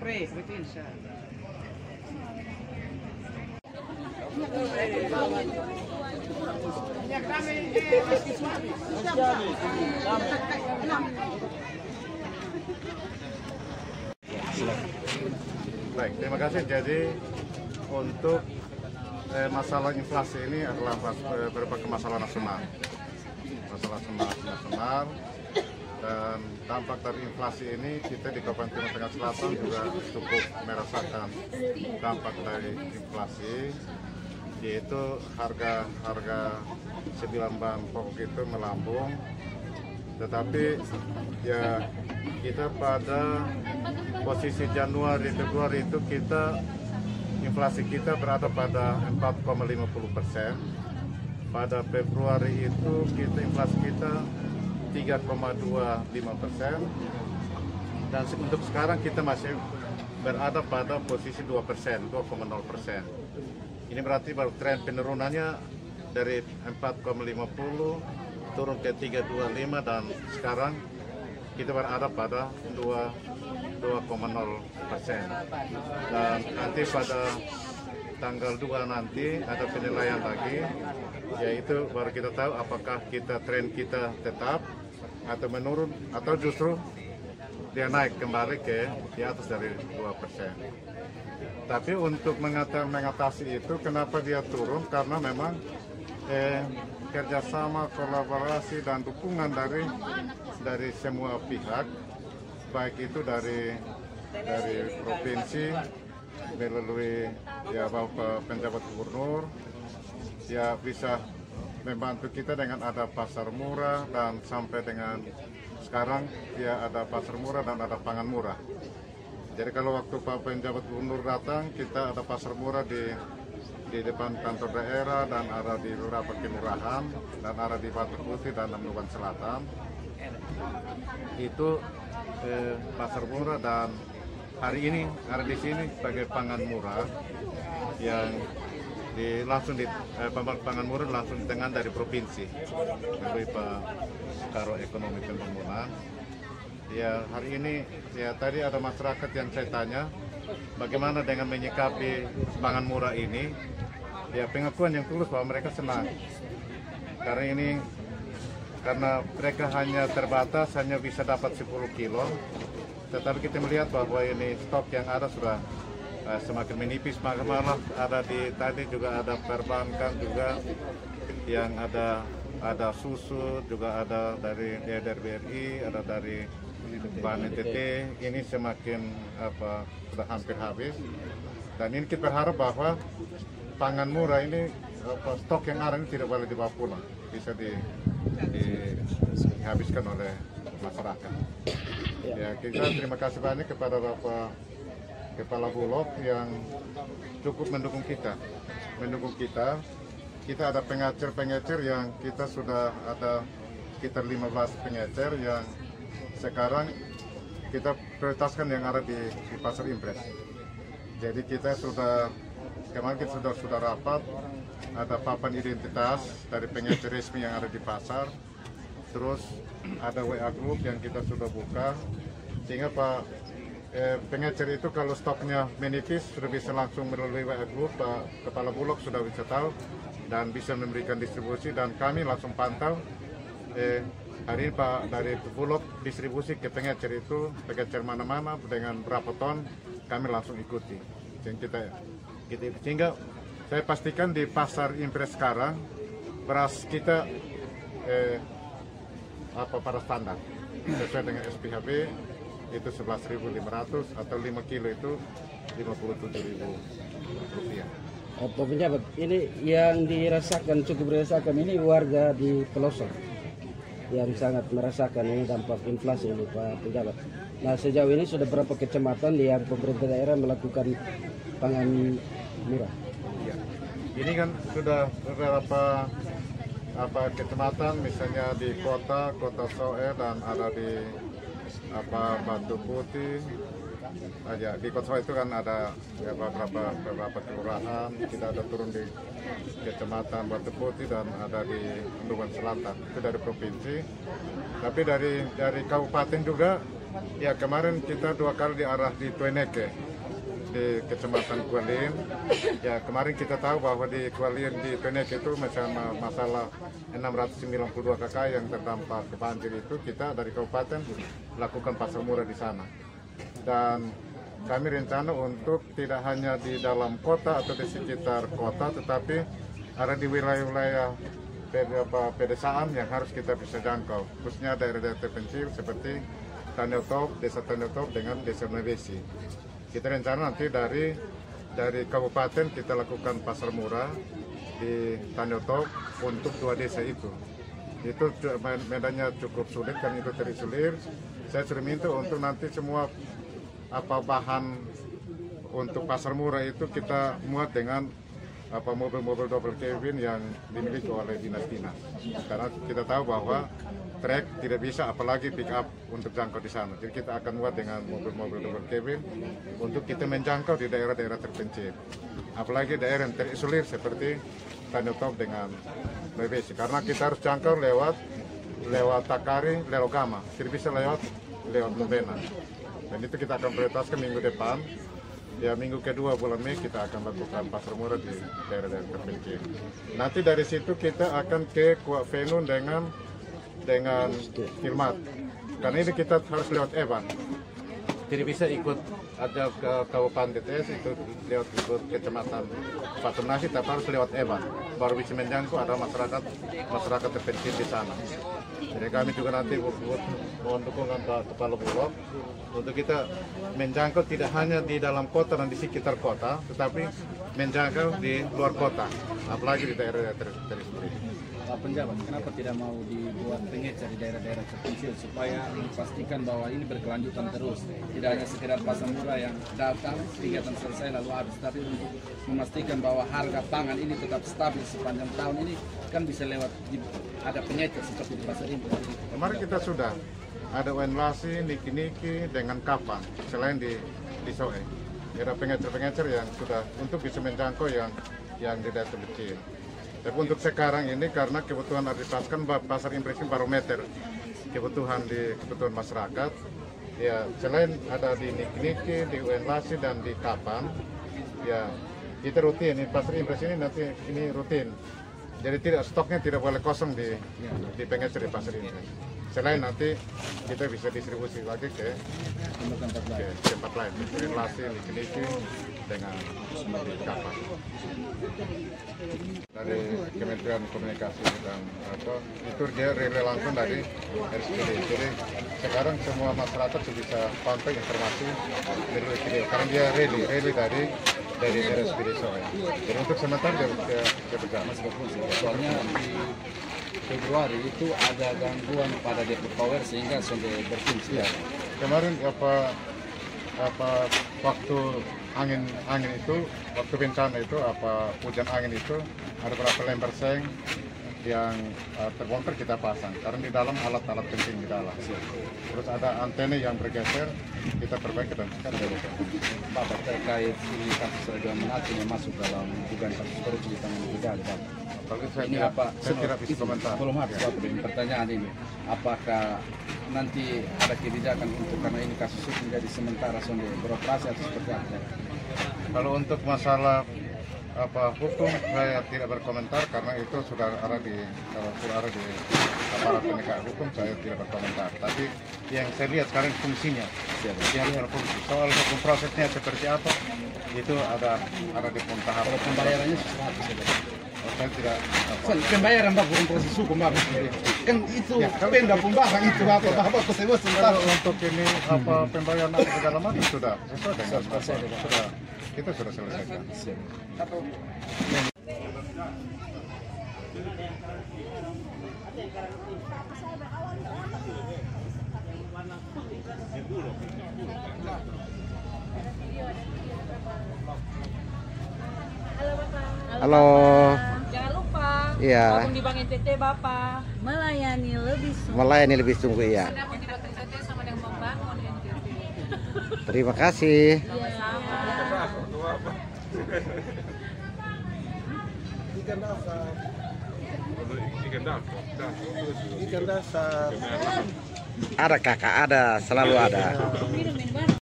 Baik, terima kasih. Jadi untuk masalah inflasi ini adalah merupakan masalah nasional. Masalah nasional, dan dampak dari inflasi ini kita di Kabupaten Timur Tengah Selatan juga cukup merasakan dampak dari inflasi, yaitu harga 9 bahan pokok itu melambung. Tetapi ya kita pada posisi Januari Februari itu inflasi kita berada pada 4,50%. Pada Februari itu inflasi kita 3,25%, dan untuk sekarang kita masih berada pada posisi 2%, 2,0%. Ini berarti baru tren penurunannya dari 4,50 turun ke 3,25, dan sekarang kita berada pada 2,0%. Dan nanti pada tanggal 2 nanti ada penilaian lagi, yaitu baru kita tahu apakah tren kita tetap atau menurun atau justru dia naik kembali ke di atas dari 2%. Tapi untuk mengatasi itu, kenapa dia turun? Karena memang kerjasama, kolaborasi dan dukungan dari semua pihak, baik itu dari provinsi melalui ya Bapak penjabat gubernur, ya bisa membantu kita dengan ada pasar murah, dan sampai dengan sekarang ya ada pasar murah dan ada pangan murah. Jadi kalau waktu Pak penjabat gubernur datang, kita ada pasar murah di depan kantor daerah, dan ada di beberapa kelurahan, dan ada di Batu Putih dan Nunukan Selatan. Itu pasar murah, dan hari ini ada di sini sebagai pangan murah yang pangan murah langsung ditengan dari provinsi melalui Pak Karo Ekonomi Pembangunan. Ya hari ini ya tadi ada masyarakat yang saya tanya bagaimana dengan menyikapi pangan murah ini. Ya pengakuan yang tulus bahwa mereka senang karena mereka hanya terbatas, hanya bisa dapat 10 kilo. Tetapi kita melihat bahwa ini stok yang ada sudah semakin menipis, malah tadi juga ada perbankan juga yang ada susu, juga ada dari BRI, ada dari Bank NTT. Ini semakin sudah hampir habis, dan ini kita berharap bahwa pangan murah ini stok yang ada ini tidak boleh dibawa pulang, bisa dihabiskan oleh masyarakat. Ya, kita terima kasih banyak kepada Bapak Kepala Bulog yang cukup mendukung kita. Kita ada pengecer yang kita sudah ada sekitar 15 pengecer yang sekarang kita prioritaskan yang ada di pasar impres. Jadi kemarin kita sudah rapat, ada papan identitas dari pengecer resmi yang ada di pasar. Terus ada WA group yang kita sudah buka, sehingga pengecer itu kalau stoknya menipis sudah bisa langsung melalui WA group. Pak Kepala Bulog sudah bisa tahu dan bisa memberikan distribusi, dan kami langsung pantau hari ini Pak dari Bulog distribusi ke pengecer itu, pengecer mana-mana dengan berapa ton, kami langsung ikuti. Sehingga saya pastikan di pasar impres sekarang beras kita pada standar sesuai dengan SPHB itu 11.500 atau 5 kilo itu 57.000 rupiah. Pak Penjabat, ini yang cukup dirasakan ini warga di pelosok yang sangat merasakan ini dampak inflasi ini Pak Penjabat. Nah sejauh ini sudah berapa kecamatan yang pemerintah daerah melakukan pangan murah? Ya. Ini kan sudah beberapa kecamatan, misalnya di kota Soe, dan ada di Batu Putih. Di kota Soe itu kan ada beberapa kelurahan. Kita ada turun di kecamatan Batu Putih dan ada di Nunukan Selatan, itu dari provinsi. Tapi dari kabupaten juga Ya, kemarin kita 2 kali di arah di Tueneke, di Kecamatan Kualin. Ya, kemarin kita tahu bahwa di Kualin di Tueneke itu masalah 692 KK yang terdampak banjir itu, kita dari kabupaten lakukan pasar murah di sana. Dan kami rencana untuk tidak hanya di dalam kota atau di sekitar kota, tetapi ada di wilayah-wilayah pedesaan yang harus kita bisa jangkau, khususnya daerah-daerah terpencil seperti Tanyotop, Desa Tanyotop dengan Desa Mebesi. Kita rencana nanti dari kabupaten kita lakukan pasar murah di Tanyotop untuk 2 desa itu. Itu medannya cukup sulit kan, itu terisolir. Saya sudah minta untuk nanti semua bahan untuk pasar murah itu kita muat dengan mobil-mobil double cabin yang dimiliki oleh dinas-dinas. Karena kita tahu bahwa trek tidak bisa, apalagi pick up untuk jangkau di sana. Jadi kita akan muat dengan mobil-mobil double cabin untuk kita menjangkau di daerah-daerah terpencil. Apalagi daerah yang terisolir seperti Tanyotop dengan Mebesi. Karena kita harus jangkau lewat Takari, Lelogama. Tidak bisa lewat Lubena. Dan itu kita akan prioritaskan minggu depan. Ya, minggu kedua bulan Mei kita akan lakukan pasar murah di daerah-daerah terpencil. Nanti dari situ kita akan ke Kuak Venun dengan Hilmat. Karena ini kita harus lewat Eban. Tidak bisa ikut ada ke Kabupaten DTS, itu lewat ikut Kecamatan Patunasi, tapi harus lewat Eban. Baru bisa menjangkau ada masyarakat terpencil di sana. Jadi kami juga nanti mohon dukungan Pak Kepala Bulog untuk kita menjangkau tidak hanya di dalam kota dan di sekitar kota, tetapi menjangkau di luar kota, apalagi di daerah-daerah terisolir. Pak Penjabat, kenapa tidak mau dibuat pengecer di daerah-daerah terpencil supaya memastikan bahwa ini berkelanjutan terus, tidak hanya sekedar pasar murah yang datang, kegiatan selesai lalu habis, tapi untuk memastikan bahwa harga pangan ini tetap stabil sepanjang tahun ini kan bisa lewat ada pengecer seperti di pasar impor. Kemarin kita sudah ada Wenlasi, Niki-Niki dengan Kapan, selain di Soe. Ada pengecer-pengecer yang sudah untuk bisa menjangkau yang di daerah terpencil. Tapi untuk sekarang ini karena kebutuhan dipaskan pasar impres ini barometer kebutuhan masyarakat. Ya, selain ada di Niki-Niki, di Wenlasi dan di Kapan, ya kita rutin. Ini pasar impres ini nanti ini rutin. Jadi stoknya tidak boleh kosong di pengecer di pasar impres. Selain nanti kita bisa distribusi lagi ke tempat lain, Wenlasi, Niki-Niki dengan Kapan. Dari Kementerian Komunikasi dan itu dia relay langsung dari RSPD. Jadi sekarang semua masyarakat bisa pantau informasi dari RSPD karena dia relay dari RSPD Soe. Jadi untuk sementara dia berjalan. Soalnya di Februari itu ada gangguan pada depo power sehingga sampai berfungsi. Ya. Kemarin waktu angin itu, waktu bencana itu, hujan angin itu ada berapa lembar seng yang terbongkar kita pasang karena di dalam alat-alat penting di dalam. Terus ada antena yang bergeser, kita perbaiki dan kita Bapak terkait ini kasus Raja Menati yang masuk dalam dugaan kasus korupsi di tangan Negara. Kalau saya Ini saya tidak bisa komentar. Belum habis Bapak dengan pertanyaan ini. Apakah nanti ada kebijakan untuk karena ini kasus itu menjadi sementara sambil beroperasi atau seperti apa? Kalau untuk masalah hukum saya tidak berkomentar karena itu sudah ada di aparat penegak hukum, saya tidak berkomentar. Tapi yang saya lihat sekarang fungsinya, dia harus berfungsi. Soal hukum prosesnya seperti apa itu ada di tahap. Kalau pembayarannya susah Saya tidak. Pembayaran Bapak bukan proses hukum Bapak. Kan itu penda pembayaran itu Bapak semua Kalau untuk ini pembayaran segala macam sudah sesuai dengan kita sudah selesaikan. Halo. Jangan lupa. Iya. Gabung di Bank NTT Bapak. Melayani lebih sungguh ya. Sudah mau di Bank NTT sama yang membangun NTT. Terima kasih. Ikan dasar. Ada kakak, ada, selalu ada.